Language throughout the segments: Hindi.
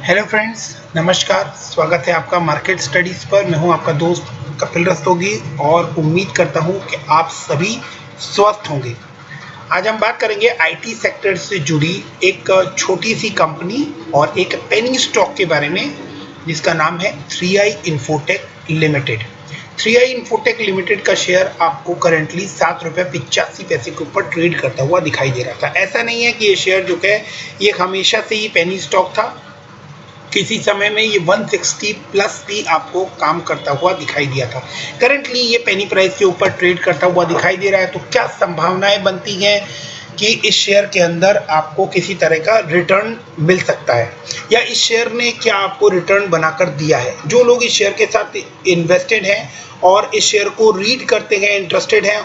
हेलो फ्रेंड्स, नमस्कार। स्वागत है आपका मार्केट स्टडीज़ पर। मैं हूं आपका दोस्त कपिल रस्तोगी और उम्मीद करता हूं कि आप सभी स्वस्थ होंगे। आज हम बात करेंगे आईटी सेक्टर से जुड़ी एक छोटी सी कंपनी और एक पेनी स्टॉक के बारे में, जिसका नाम है 3i infotech limited. 3i infotech limited का शेयर आपको करेंटली ₹7.85 के ऊपर ट्रेड करता हुआ दिखाई दे रहा था। ऐसा नहीं है कि ये शेयर जो है ये हमेशा से ही पेनी स्टॉक था। किसी समय में ये 160 प्लस भी आपको काम करता हुआ दिखाई दिया था। करंटली ये पेनी प्राइस के ऊपर ट्रेड करता हुआ दिखाई दे रहा है। तो क्या संभावनाएं बनती हैं कि इस शेयर के अंदर आपको किसी तरह का रिटर्न मिल सकता है, या इस शेयर ने क्या आपको रिटर्न बनाकर दिया है? जो लोग इस शेयर के साथ इन्वेस्टेड हैं और इस शेयर को रीड करते हैं, इंटरेस्टेड हैं,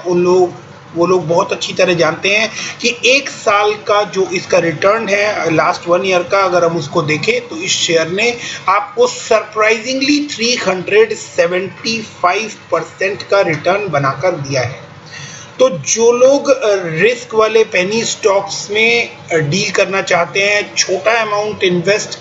वो लोग बहुत अच्छी तरह जानते हैं कि एक साल का जो इसका रिटर्न है, लास्ट 1 ईयर का अगर हम उसको देखें, तो इस शेयर ने आपको सरप्राइजिंगली 375% का रिटर्न बनाकर दिया है। तो जो लोग रिस्क वाले पेनी स्टॉक्स में डील करना चाहते हैं, छोटा अमाउंट इन्वेस्ट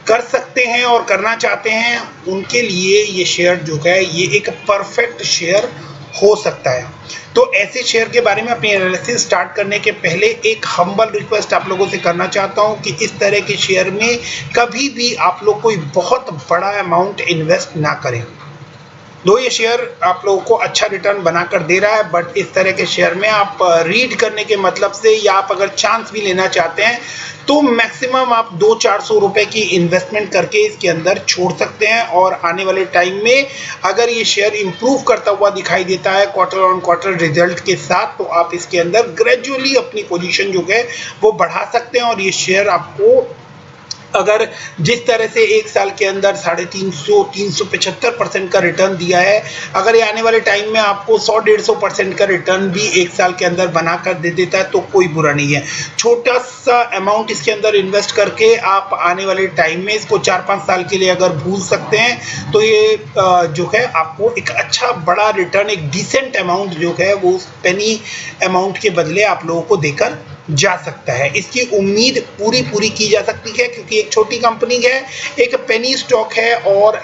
कर सकते हैं और करना चाहते हैं, उनके लिए ये शेयर जो है ये एक परफेक्ट शेयर हो सकता है। तो ऐसे शेयर के बारे में अपनी एनालिसिस स्टार्ट करने के पहले एक हम्बल रिक्वेस्ट आप लोगों से करना चाहता हूं कि इस तरह के शेयर में कभी भी आप लोग कोई बहुत बड़ा अमाउंट इन्वेस्ट ना करें। दो ये शेयर आप लोगों को अच्छा रिटर्न बनाकर दे रहा है, बट इस तरह के शेयर में आप रीड करने के मतलब से, या आप अगर चांस भी लेना चाहते हैं, तो मैक्सिमम आप 200-400 रुपए की इन्वेस्टमेंट करके इसके अंदर छोड़ सकते हैं। और आने वाले टाइम में अगर ये शेयर इंप्रूव करता हुआ दिखाई देता है क्वार्टर ऑन क्वार्टर रिजल्ट के साथ, तो आप इसके अंदर ग्रेजुअली अपनी पोजीशन जो है वो बढ़ा सकते हैं। और ये शेयर आपको अगर जिस तरह से एक साल के अंदर 375% का रिटर्न दिया है, अगर ये आने वाले टाइम में आपको 100-150% का रिटर्न भी एक साल के अंदर बनाकर दे देता है, तो कोई बुरा नहीं है। छोटा सा अमाउंट इसके अंदर इन्वेस्ट करके आप आने वाले टाइम में इसको 4-5 साल के लिए अगर भूल सकते हैं, तो ये जो है आपको एक अच्छा बड़ा रिटर्न, एक डिसेंट अमाउंट जो है वो पेनी अमाउंट के बदले आप लोगों को देकर जा सकता है। इसकी उम्मीद पूरी की जा सकती है, क्योंकि एक छोटी कंपनी है, एक पेनी स्टॉक है, और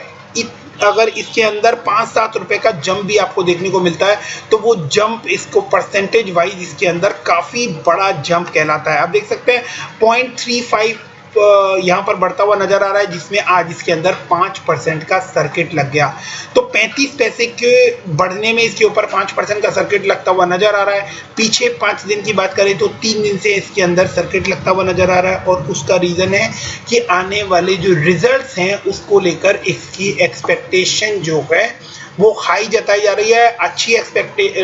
अगर इसके अंदर 5-7 रुपए का जंप भी आपको देखने को मिलता है, तो वो जंप इसको परसेंटेज वाइज इसके अंदर काफ़ी बड़ा जंप कहलाता है। आप देख सकते हैं 0.35 यहाँ पर बढ़ता हुआ नजर आ रहा है, जिसमें आज इसके अंदर 5% का सर्किट लग गया। तो 35 पैसे के बढ़ने में इसके ऊपर 5% का सर्किट लगता हुआ नजर आ रहा है। पीछे 5 दिन की बात करें तो 3 दिन से इसके अंदर सर्किट लगता हुआ नजर आ रहा है, और उसका रीजन है कि आने वाले जो रिजल्ट्स हैं उसको लेकर इसकी एक्सपेक्टेशन जो है वो हाई जताई जा रही है। अच्छी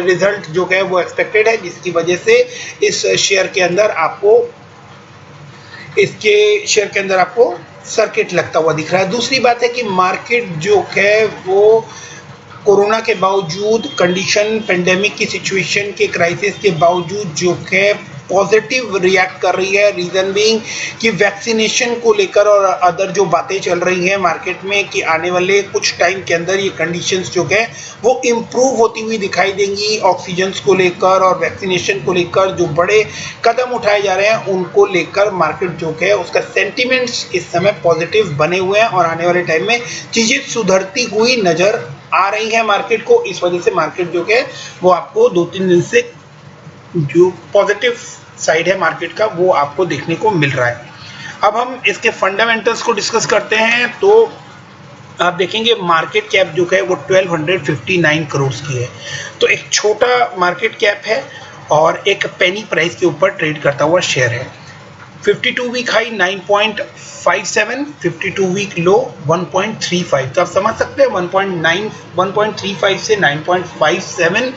रिजल्ट जो है वो एक्सपेक्टेड है, जिसकी वजह से इस शेयर के अंदर आपको सर्किट लगता हुआ दिख रहा है। दूसरी बात है कि मार्केट जो है वो कोरोना के बावजूद, कंडीशन पेंडेमिक की सिचुएशन के क्राइसिस के बावजूद जो है पॉजिटिव रिएक्ट कर रही है। रीजन बीइंग कि वैक्सीनेशन को लेकर और अदर जो बातें चल रही हैं मार्केट में कि आने वाले कुछ टाइम के अंदर ये कंडीशंस जो है वो इम्प्रूव होती हुई दिखाई देंगी। ऑक्सीजन को लेकर और वैक्सीनेशन को लेकर जो बड़े कदम उठाए जा रहे हैं, उनको लेकर मार्केट जो है उसका सेंटिमेंट्स इस समय पॉजिटिव बने हुए हैं, और आने वाले टाइम में चीज़ें सुधरती हुई नज़र आ रही है मार्केट को। इस वजह से मार्केट जो है वो आपको 2-3 दिन से जो पॉजिटिव साइड है मार्केट का वो आपको देखने को मिल रहा है। अब हम इसके फंडामेंटल्स को डिस्कस करते हैं, तो आप देखेंगे मार्केट कैप जो है वो 1259 करोड़ की है। तो एक छोटा मार्केट कैप है और एक पेनी प्राइस के ऊपर ट्रेड करता हुआ शेयर है। 52 वीक हाई 9.57, 52 वीक लो 1.35। तो आप समझ सकते हैं 1.35 से 9.57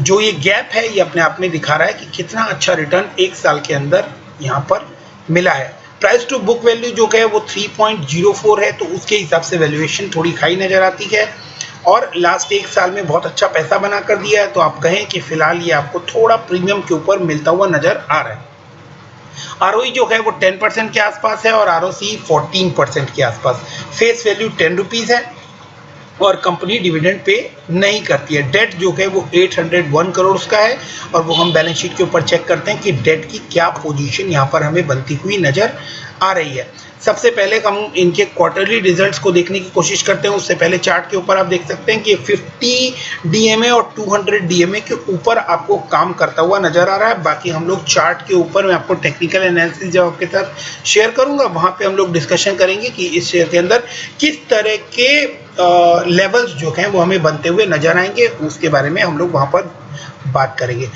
जो ये गैप है, ये अपने आप में दिखा रहा है कि कितना अच्छा रिटर्न एक साल के अंदर यहाँ पर मिला है। प्राइस टू बुक वैल्यू जो है वो 3.04 है, तो उसके हिसाब से वैल्यूएशन थोड़ी हाई नज़र आती है, और लास्ट एक साल में बहुत अच्छा पैसा बना कर दिया है। तो आप कहें कि फिलहाल ये आपको थोड़ा प्रीमियम के ऊपर मिलता हुआ नज़र आ रहा है। आरओई जो है वो 10% के आसपास है और आरओसी 14% के आसपास। फेस वैल्यू 10 रुपीज़ है और कंपनी डिविडेंड पे नहीं करती है। डेट जो है वो 801 करोड़ का है, और वो हम बैलेंस शीट के ऊपर चेक करते हैं कि डेट की क्या पोजीशन यहाँ पर हमें बनती हुई नज़र आ रही है। सबसे पहले हम इनके क्वार्टरली रिजल्ट्स को देखने की कोशिश करते हैं। उससे पहले चार्ट के ऊपर आप देख सकते हैं कि 50 डीएमए और 200 डीएमए के ऊपर आपको काम करता हुआ नजर आ रहा है। बाकी हम लोग चार्ट के ऊपर मैं आपको टेक्निकल एनालिसिस जब आपके साथ शेयर करूंगा वहां पे हम लोग डिस्कशन करेंगे कि इस शेयर के अंदर किस तरह के लेवल्स जो हैं वो हमें बनते हुए नजर आएंगे, उसके बारे में हम लोग वहां पर बात करेंगे।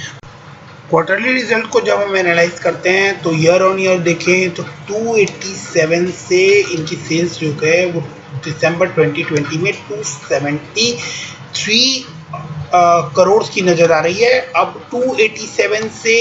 क्वार्टरली रिजल्ट को जब हम एनालाइज करते हैं तो ईयर ऑन ईयर देखें तो 287 से इनकी सेल्स जो है वो दिसंबर 2020 में 273 करोड़ की नज़र आ रही है। अब 287 से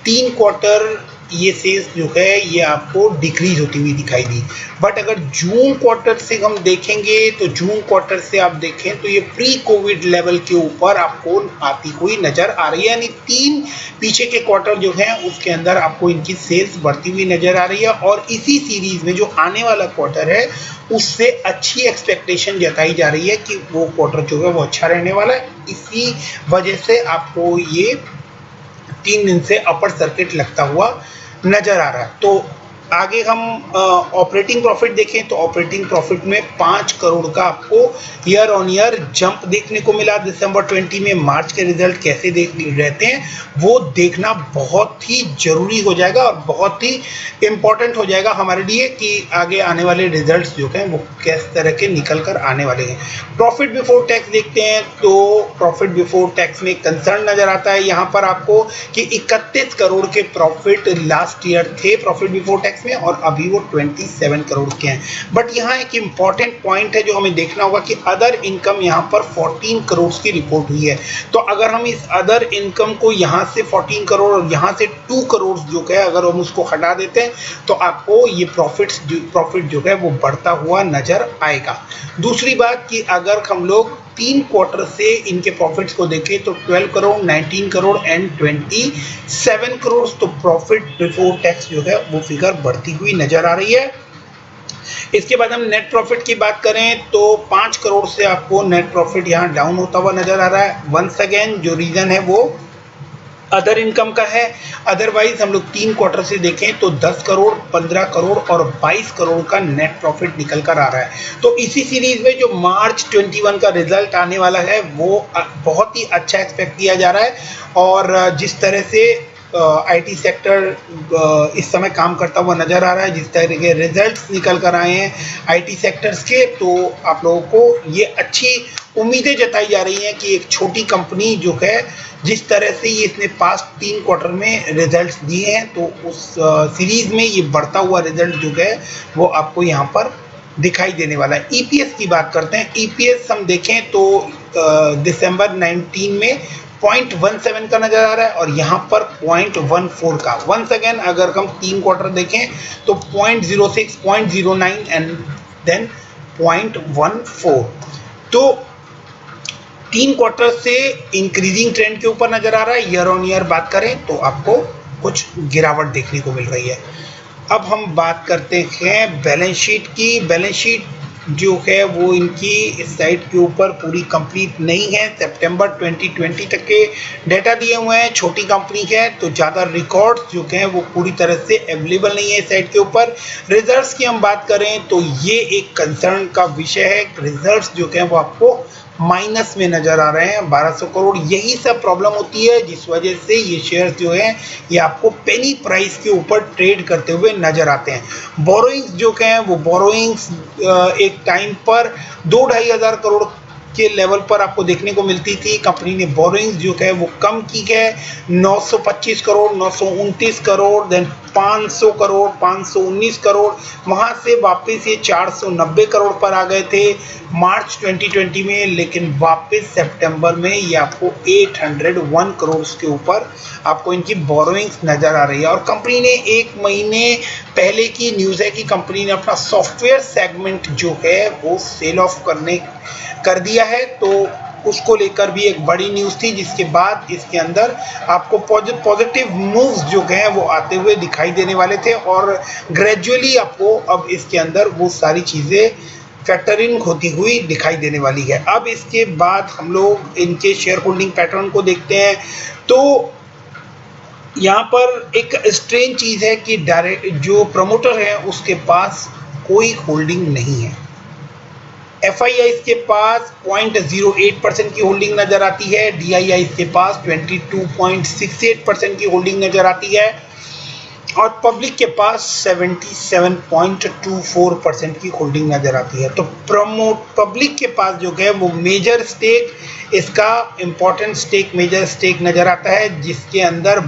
3 क्वार्टर ये सेल्स जो है ये आपको डिक्रीज होती हुई दिखाई दी। बट अगर जून क्वार्टर से हम देखेंगे तो जून क्वार्टर से आप देखें तो ये प्री कोविड लेवल के ऊपर आपको आती हुई नज़र आ रही है, यानी 3 पीछे के क्वार्टर जो हैं उसके अंदर आपको इनकी सेल्स बढ़ती हुई नज़र आ रही है। और इसी सीरीज में जो आने वाला क्वार्टर है उससे अच्छी एक्सपेक्टेशन जताई जा रही है कि वो क्वार्टर जो है वो अच्छा रहने वाला है। इसी वजह से आपको ये 3 दिन से अपर सर्किट लगता हुआ नजर आ रहा है। तो आगे हम ऑपरेटिंग प्रॉफिट देखें तो ऑपरेटिंग प्रॉफिट में 5 करोड़ का आपको ईयर ऑन ईयर जंप देखने को मिला दिसंबर 20 में। मार्च के रिजल्ट कैसे रहते हैं वो देखना बहुत ही जरूरी हो जाएगा और बहुत ही इम्पोर्टेंट हो जाएगा हमारे लिए कि आगे आने वाले रिजल्ट्स जो हैं वो किस तरह के निकल कर आने वाले हैं। प्रॉफिट बिफोर टैक्स देखते हैं तो प्रॉफिट बिफोर टैक्स में कंसर्न नजर आता है यहाँ पर आपको कि 31 करोड़ के प्रॉफिट लास्ट ईयर थे प्रॉफिट बिफोर टैक्स में, और अभी वो 27 करोड़ के हैं। बट यहाँ एक इंपॉर्टेंट पॉइंट है जो हमें देखना होगा कि अदर इनकम यहाँ पर 14 करोड़ की रिपोर्ट हुई है। तो अगर हम इस अदर इनकम को यहाँ से 14 करोड़ और यहाँ से 2 करोड़ जो है अगर हम उसको हटा देते हैं तो आपको ये प्रॉफिट जो है वो बढ़ता हुआ नजर आएगा। दूसरी बात कि अगर हम लोग 3 क्वार्टर से इनके प्रॉफिट्स को देखें तो 12 करोड़, 19 करोड़ एंड 27 करोड़, तो प्रॉफिट बिफोर टैक्स जो है वो फिगर बढ़ती हुई नजर आ रही है। इसके बाद हम नेट प्रॉफिट की बात करें तो 5 करोड़ से आपको नेट प्रॉफिट यहाँ डाउन होता हुआ नजर आ रहा है। वंस अगेन जो रीजन है वो अदर इनकम का है। अदरवाइज हम लोग 3 क्वार्टर से देखें तो 10 करोड़, 15 करोड़ और 22 करोड़ का नेट प्रॉफिट निकल कर आ रहा है। तो इसी सीरीज में जो मार्च 21 का रिजल्ट आने वाला है वो बहुत ही अच्छा एक्सपेक्ट किया जा रहा है। और जिस तरह से आईटी सेक्टर इस समय काम करता हुआ नज़र आ रहा है, जिस तरह के रिजल्ट्स निकल कर आए हैं आईटी सेक्टर्स के, तो आप लोगों को ये अच्छी उम्मीदें जताई जा रही हैं कि एक छोटी कंपनी जो है जिस तरह से ये इसने पास्ट 3 क्वार्टर में रिजल्ट्स दिए हैं तो उस सीरीज में ये बढ़ता हुआ रिजल्ट जो है वो आपको यहाँ पर दिखाई देने वाला है। ईपीएस की बात करते हैं। ईपीएस हम देखें तो दिसंबर 19 में 0.17 का नजर आ रहा है और यहाँ पर 0.14 का। वंस अगेन अगर हम 3 क्वार्टर देखें तो 0.06, 0.09 एंड देन 0.14। तो 3 क्वार्टर से इंक्रीजिंग ट्रेंड के ऊपर नजर आ रहा है। ईयर ऑन ईयर बात करें तो आपको कुछ गिरावट देखने को मिल रही है। अब हम बात करते हैं बैलेंस शीट की। बैलेंस शीट जो है वो इनकी इस साइड के ऊपर पूरी कंप्लीट नहीं है। सितंबर 2020 तक के डेटा दिए हुए हैं। छोटी कंपनी है तो ज़्यादा रिकॉर्ड्स जो हैं वो पूरी तरह से अवेलेबल नहीं है इस साइड के ऊपर। रिजल्ट्स की हम बात करें तो ये एक कंसर्न का विषय है। रिजल्ट्स जो हैं वो आपको माइनस में नजर आ रहे हैं 1200 करोड़। यही सब प्रॉब्लम होती है जिस वजह से ये शेयर्स जो है ये आपको पेनी प्राइस के ऊपर ट्रेड करते हुए नजर आते हैं। बोरोइंग्स जो हैं वो बोरोइंग्स एक टाइम पर 2-2.5 हज़ार करोड़ के लेवल पर आपको देखने को मिलती थी। कंपनी ने बोरोइंग्स जो है वो कम की है 925 करोड़, 929 करोड़, देन 500 करोड़, 519 करोड़, वहां से वापस ये 490 करोड़ पर आ गए थे मार्च 2020 में, लेकिन वापस सितंबर में ये आपको 801 करोड़ के ऊपर आपको इनकी बोरोइंग्स नजर आ रही है। और कंपनी ने 1 महीने पहले की न्यूज़ है कि कंपनी ने अपना सॉफ्टवेयर सेगमेंट जो है वो सेल ऑफ कर दिया है, तो उसको लेकर भी एक बड़ी न्यूज़ थी, जिसके बाद इसके अंदर आपको पॉजिटिव मूव्स जो हैं वो आते हुए दिखाई देने वाले थे और ग्रेजुअली आपको अब इसके अंदर वो सारी चीज़ें फैक्टरिंग होती हुई दिखाई देने वाली है। अब इसके बाद हम लोग इनके शेयर होल्डिंग पैटर्न को देखते हैं तो यहाँ पर एक स्ट्रेंज चीज़ है कि डायरेक्ट जो प्रमोटर है उसके पास कोई होल्डिंग नहीं है। FIIs के पास 0.08% की होल्डिंग नजर आती है, DIIs के पास 22.68% की होल्डिंग नजर आती है और पब्लिक के पास 77.24% की होल्डिंग नजर आती है। तो पब्लिक के पास जो है वो मेजर स्टेक, इसका इम्पोर्टेंट स्टेक, मेजर स्टेक नजर आता है, जिसके अंदर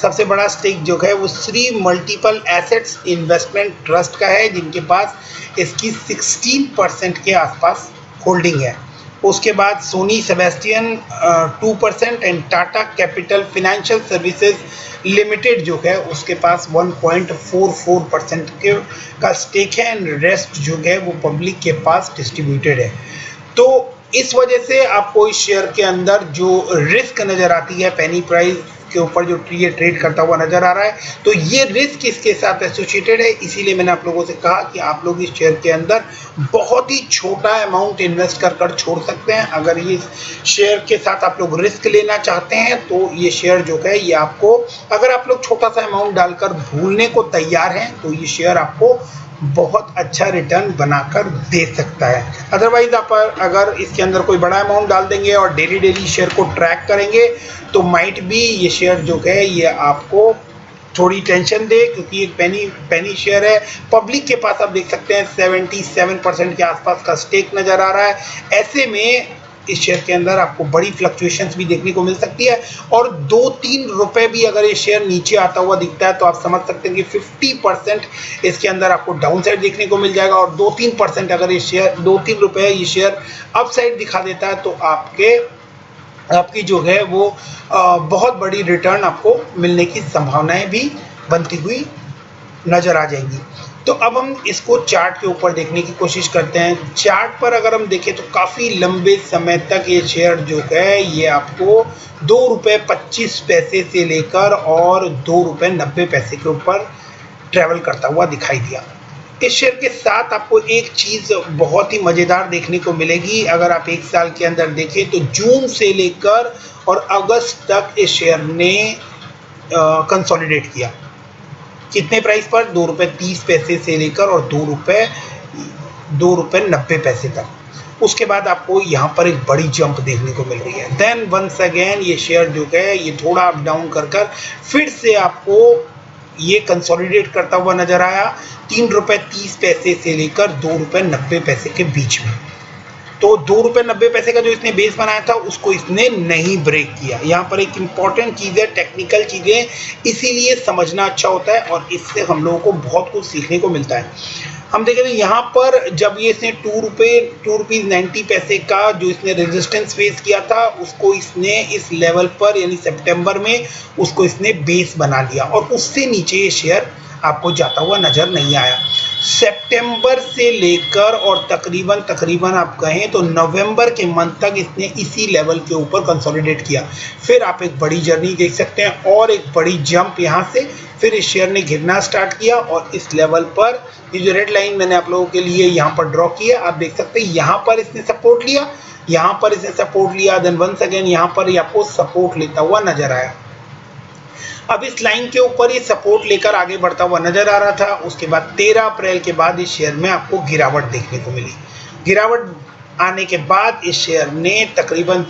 सबसे बड़ा स्टेक जो है वो Shri multiple assets investment trust का है, जिनके पास इसकी 16% के आसपास होल्डिंग है। उसके बाद Sony Sebastian 2% and Tata capital financial services limited जो है उसके पास 1.44% का स्टेक है एंड रेस्ट जो है वो पब्लिक के पास डिस्ट्रीब्यूटेड है। तो इस वजह से आपको इस शेयर के अंदर जो रिस्क नज़र आती है, पेनी प्राइस के ऊपर जो ये ट्रेड करता हुआ नजर आ रहा है, तो ये रिस्क इसके साथ एसोसिएटेड है। इसीलिए मैंने आप लोगों से कहा कि आप लोग इस शेयर के अंदर बहुत ही छोटा अमाउंट इन्वेस्ट कर छोड़ सकते हैं। अगर ये शेयर के साथ आप लोग रिस्क लेना चाहते हैं तो ये शेयर जो है ये आपको, अगर आप लोग छोटा सा अमाउंट डालकर भूलने को तैयार हैं तो ये शेयर आपको बहुत अच्छा रिटर्न बनाकर दे सकता है। अदरवाइज आप अगर इसके अंदर कोई बड़ा अमाउंट डाल देंगे और डेली शेयर को ट्रैक करेंगे तो माइट भी ये शेयर जो है ये आपको थोड़ी टेंशन दे, क्योंकि ये पेनी शेयर है। पब्लिक के पास आप देख सकते हैं 77% के आसपास का स्टेक नज़र आ रहा है। ऐसे में इस शेयर के अंदर आपको बड़ी फ्लक्चुएशंस भी देखने को मिल सकती है और 2-3 रुपए भी अगर ये शेयर नीचे आता हुआ दिखता है तो आप समझ सकते हैं कि 50% इसके अंदर आपको डाउन साइड देखने को मिल जाएगा और 2-3% अगर ये शेयर 2-3 रुपए ये शेयर अप साइड दिखा देता है तो आपकी जो है वो बहुत बड़ी रिटर्न आपको मिलने की संभावनाएं भी बनती हुई नजर आ जाएंगी। तो अब हम इसको चार्ट के ऊपर देखने की कोशिश करते हैं। चार्ट पर अगर हम देखें तो काफ़ी लंबे समय तक ये शेयर जो है ये आपको ₹2.25 से लेकर और ₹2.90 के ऊपर ट्रैवल करता हुआ दिखाई दिया। इस शेयर के साथ आपको एक चीज़ बहुत ही मज़ेदार देखने को मिलेगी। अगर आप एक साल के अंदर देखें तो जून से लेकर और अगस्त तक इस शेयर ने कंसोलिडेट किया। कितने प्राइस पर? ₹2.30 से लेकर और ₹2.90 तक। उसके बाद आपको यहाँ पर एक बड़ी जंप देखने को मिल रही है। देन वंस अगेन ये शेयर जो है ये थोड़ा अप डाउन कर फिर से आपको ये कंसोलिडेट करता हुआ नजर आया ₹3.30 से लेकर ₹2.90 के बीच में। तो ₹2.90 का जो इसने बेस बनाया था उसको इसने नहीं ब्रेक किया। यहाँ पर एक इम्पॉर्टेंट चीज़ है, टेक्निकल चीज़ें इसीलिए समझना अच्छा होता है और इससे हम लोगों को बहुत कुछ सीखने को मिलता है। हम देखें तो यहाँ पर जब ये इसने ₹2.90 का जो इसने रेजिस्टेंस फेस किया था उसको इसने इस लेवल पर यानी सितंबर में उसको इसने बेस बना लिया और उससे नीचे ये शेयर आपको जाता हुआ नजर नहीं आया। सितंबर से लेकर और तकरीबन आप कहें तो नवंबर के मंथ तक इसने इसी लेवल के ऊपर कंसोलिडेट किया। फिर आप एक बड़ी जर्नी देख सकते हैं और एक बड़ी जंप यहाँ से फिर इस शेयर ने गिरना स्टार्ट किया और इस लेवल पर ये जो रेड लाइन मैंने आप लोगों के लिए यहाँ पर ड्रॉ किया आप देख सकते हैं, यहाँ पर इसने सपोर्ट लिया, यहाँ पर इसने सपोर्ट लिया, देन वंस अगेन यहाँ पर आपको सपोर्ट लेता हुआ नजर आया। अब इस लाइन के ऊपर ये सपोर्ट लेकर आगे बढ़ता हुआ नजर आ रहा था। उसके बाद 13 अप्रैल के बाद इस शेयर में आपको गिरावट देखने को मिली। गिरावट आने के बाद इस शेयर ने तकरीबन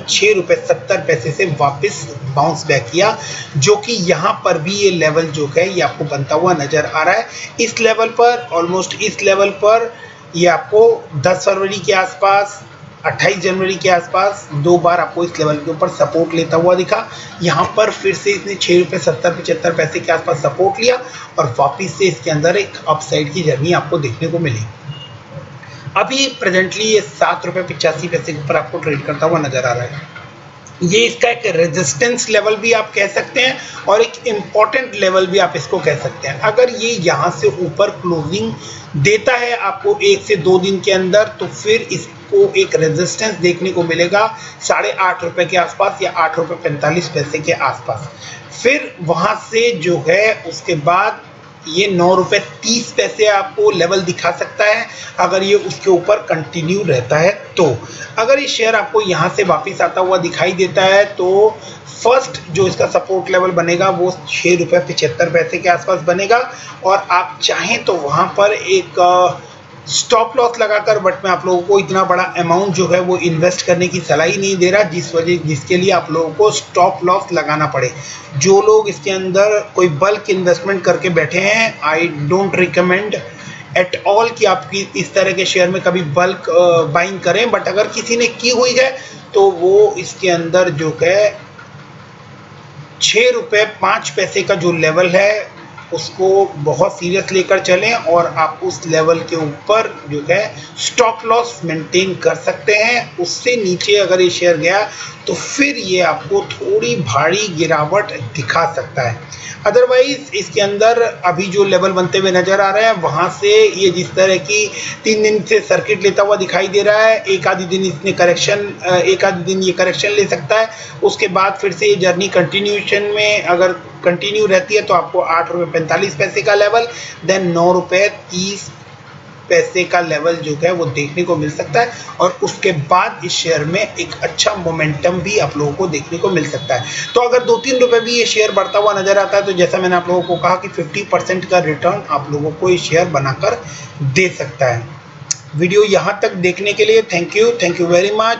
₹6.70 से वापस बाउंस बैक किया, जो कि यहाँ पर भी ये लेवल जो है ये आपको बनता हुआ नजर आ रहा है। इस लेवल पर ऑलमोस्ट इस लेवल पर ये आपको 10 फरवरी के आसपास 28 जनवरी के आसपास 2 बार आपको इस लेवल के ऊपर सपोर्ट लेता हुआ दिखा। यहाँ पर फिर से इसने ₹6.70-75 के आसपास सपोर्ट लिया और वापस से इसके अंदर एक अपसाइड की जर्नी आपको देखने को मिली। अभी प्रेजेंटली ये ₹7.85 के ऊपर आपको ट्रेड करता हुआ नजर आ रहा है। ये इसका एक रेजिस्टेंस लेवल भी आप कह सकते हैं और एक इम्पॉर्टेंट लेवल भी आप इसको कह सकते हैं। अगर ये यहाँ से ऊपर क्लोजिंग देता है आपको 1 से 2 दिन के अंदर तो फिर इसको एक रेजिस्टेंस देखने को मिलेगा ₹8.5 के आसपास या ₹8.45 के आसपास। फिर वहाँ से जो है उसके बाद ये 9 रुपये 30 पैसे आपको लेवल दिखा सकता है अगर ये उसके ऊपर कंटिन्यू रहता है। तो अगर ये शेयर आपको यहाँ से वापस आता हुआ दिखाई देता है तो फर्स्ट जो इसका सपोर्ट लेवल बनेगा वो 6 रुपये 75 पैसे के आसपास बनेगा, और आप चाहें तो वहाँ पर एक स्टॉप लॉस लगाकर, बट मैं आप लोगों को इतना बड़ा अमाउंट जो है वो इन्वेस्ट करने की सलाह ही नहीं दे रहा जिसके लिए आप लोगों को स्टॉप लॉस लगाना पड़े। जो लोग इसके अंदर कोई बल्क इन्वेस्टमेंट करके बैठे हैं, I don't recommend at all कि आप इस तरह के शेयर में कभी बल्क बाइंग करें। बट अगर किसी ने की हुई है तो वो इसके अंदर जो है 6 रुपये 5 पैसे का जो लेवल है उसको बहुत सीरियस लेकर चलें, और आप उस लेवल के ऊपर जो है स्टॉप लॉस मेंटेन कर सकते हैं। उससे नीचे अगर ये शेयर गया तो फिर ये आपको थोड़ी भारी गिरावट दिखा सकता है। अदरवाइज इसके अंदर अभी जो लेवल बनते हुए नज़र आ रहे हैं वहाँ से ये जिस तरह की 3 दिन से सर्किट लेता हुआ दिखाई दे रहा है, एक आधी दिन ये करेक्शन ले सकता है। उसके बाद फिर से ये जर्नी कंटिन्यूएशन में अगर कंटिन्यू रहती है तो आपको 8 रुपये 45 पैसे का लेवल, देन 9 रुपये 30 पैसे का लेवल जो है वो देखने को मिल सकता है, और उसके बाद इस शेयर में एक अच्छा मोमेंटम भी आप लोगों को देखने को मिल सकता है। तो अगर 2-3 रुपये भी ये शेयर बढ़ता हुआ नजर आता है तो जैसा मैंने आप लोगों को कहा कि 50% का रिटर्न आप लोगों को ये शेयर बनाकर दे सकता है। वीडियो यहाँ तक देखने के लिए थैंक यू वेरी मच।